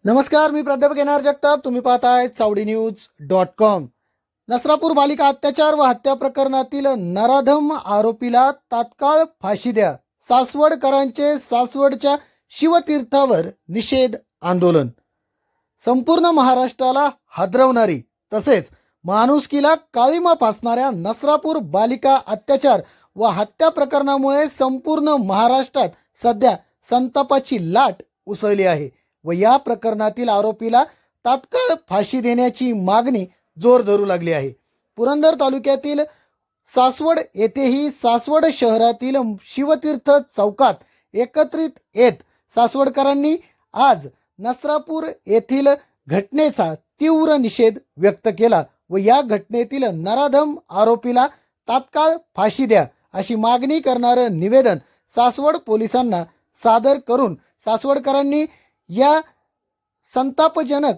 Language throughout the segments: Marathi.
नमस्कार, मी प्राध्यापक एन आर जगताप. तुम्ही पाहताय चावडीन्यूज.com. नसरापूर बालिका अत्याचार व हत्या प्रकरणातील नराधम आरोपीला तात्काळ फाशी द्या. सासवडकरांचे सासवडच्या शिवतीर्थावर निषेध आंदोलन. संपूर्ण महाराष्ट्राला हादरवणारी तसेच माणुसकीला काळीमा फासणाऱ्या नसरापूर बालिका अत्याचार व हत्या प्रकरणामुळे संपूर्ण महाराष्ट्रात सध्या संतापाची लाट उसळली आहे व या प्रकरणातील आरोपीला तात्काळ फाशी देण्याची मागणी जोर धरू लागली आहे. पुरंदर तालुक्यातील सासवड येथेही सासवड शहरातील शिवतीर्थ चौकात एकत्रित येत सासवडकरांनी आज नसरापूर येथील घटनेचा तीव्र निषेध व्यक्त केला व या घटनेतील नराधम आरोपीला तात्काळ फाशी द्या अशी मागणी करणारं निवेदन सासवड पोलिसांना सादर करून सासवडकरांनी या संतापजनक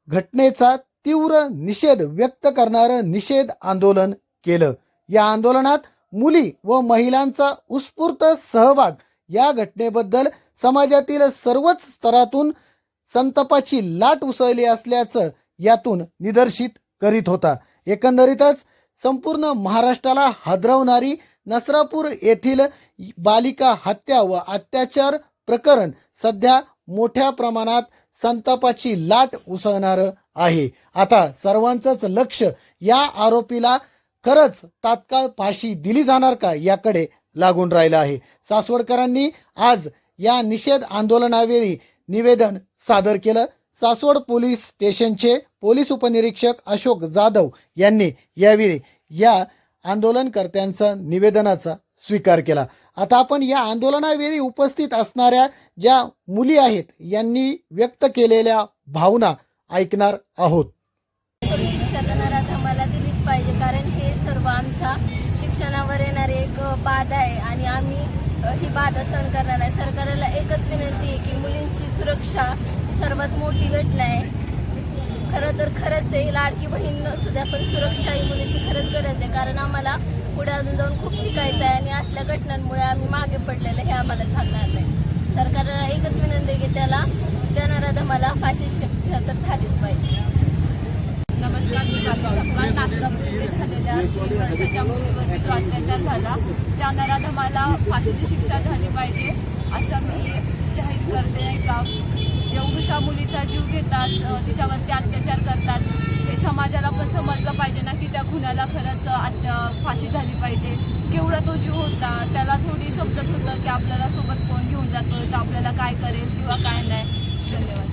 घटनेचा तीव्र निषेध व्यक्त करणारं निषेध आंदोलन केलं. या आंदोलनात मुली व महिलांचा उत्स्फूर्त सहभाग या घटनेबद्दल समाजातील सर्वच स्तरातून संतापाची लाट उसळली असल्याचं यातून निदर्शित करीत होता. एकंदरीतच संपूर्ण महाराष्ट्राला हादरवणारी नसरापूर येथील बालिका हत्या व अत्याचार प्रकरण सध्या मोठ्या प्रमाणात संतापाची लाट उसळणार आहे. आता सर्वांचंच लक्ष या आरोपीला खरंच तात्काळ फाशी दिली जाणार का याकडे लागून राहिलं आहे. सासवडकरांनी आज या निषेध आंदोलनावेळी निवेदन सादर केलं. सासवड पोलीस स्टेशनचे पोलीस उपनिरीक्षक अशोक जाधव यांनी यावेळी या आंदोलनकर्त्यांचा निवेदनाचा स्वीकार केला. आता आपण या आंदोलनावेळी उपस्थित असणाऱ्या ज्या मुली आहेत यांनी व्यक्त केलेल्या भावना ऐकणार आहोत. शिक्षा देणारा मला दिलीच पाहिजे, कारण हे सर्व आमच्या शिक्षणावर येणारे एक बाधा आहे आणि आम्ही ही बाधा सहन करणार नाही. सरकारला एकच विनंती आहे की मुलींची सुरक्षा ही सर्वात मोठी घटना आहे. खरंच आहे, लाडकी बहीण सुद्धा पण सुरक्षा ही मुलींची खरंच गरज आहे, कारण आम्हाला पुढे अजून जाऊन खूप शिकायचं आहे आणि असल्या घटनांमुळे आम्ही मागे पडलेलं हे आम्हाला चालणार नाही. सरकारला एकच विनंती आहे की त्याला देणारा धमाला फाशी शिक्षा तर झालीच पाहिजे. नमस्कार, मी सकाळ नासरापूरमध्ये झालेल्या 3 वर्षाच्या मुलीवरती जो अत्याचार झाला त्या नराधमाला फाशीची शिक्षा झाली पाहिजे असं मी जाहीर करते. नाही का, एवढ्या मुलीचा जीव घेतात, तिच्यावरती अत्याचार करतात, हे समाजाला पण समजलं पाहिजे ना की त्या खुनाला खरंच फाशी झाली पाहिजे. केवढा तो जीव होता, त्याला थोडी समजत होतं की आपल्याला सोबत कोण घेऊन जातो तर आपल्याला काय करेल किंवा काय नाही. धन्यवाद.